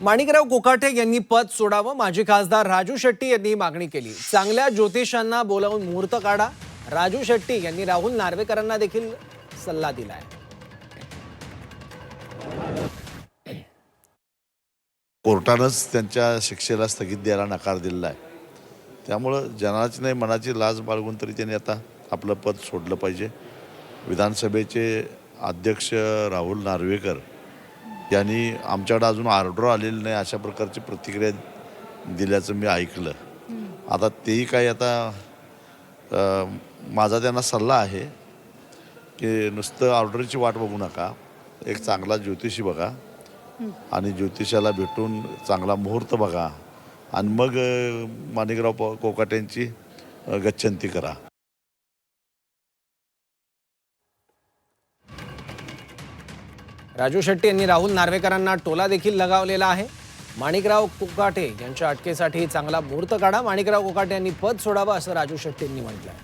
माणिकराव कोकाटे यांनी पद सोडावं, माजी खासदार राजू शेट्टी यांनी मागणी केली। चांगल्या ज्योतिषांना बोलावून मुहूर्त काढा, राजू शेट्टी यांनी राहुल नार्वेकरांना देखील सल्ला दिलाय। कोर्टानंच त्यांच्या शिक्षेला स्थगित द्यायला नकार दिलेला आहे। त्यामुळे जनाची नाही मनाची लाज बाळगून तरी त्यांनी आता आपलं पद सोडलं पाहिजे। विधानसभेचे अध्यक्ष राहुल नार्वेकर यांनी आमच्याकडे अजून ऑर्डर आलेली नाही अशा प्रकारची प्रतिक्रिया दिल्याचं मी ऐकलं। आता तेही काही आता माझा त्यांना सल्ला आहे की नुसतं ऑर्डरची वाट बघू नका, एक चांगला ज्योतिषी बघा आणि ज्योतिषाला भेटून चांगला मुहूर्त बघा आणि मग माणिकराव कोकाटेंची गच्छंती करा। राजू शेट्टी यांनी राहुल नार्वेकरांना टोला देखील लगावलेला आहे। माणिकराव कोकाटे यांच्या अटकेसाठी चांगला मुहूर्त काढा, माणिकराव कोकाटे यांनी पद सोडावं असं राजू शेट्टी यांनी म्हटलंय।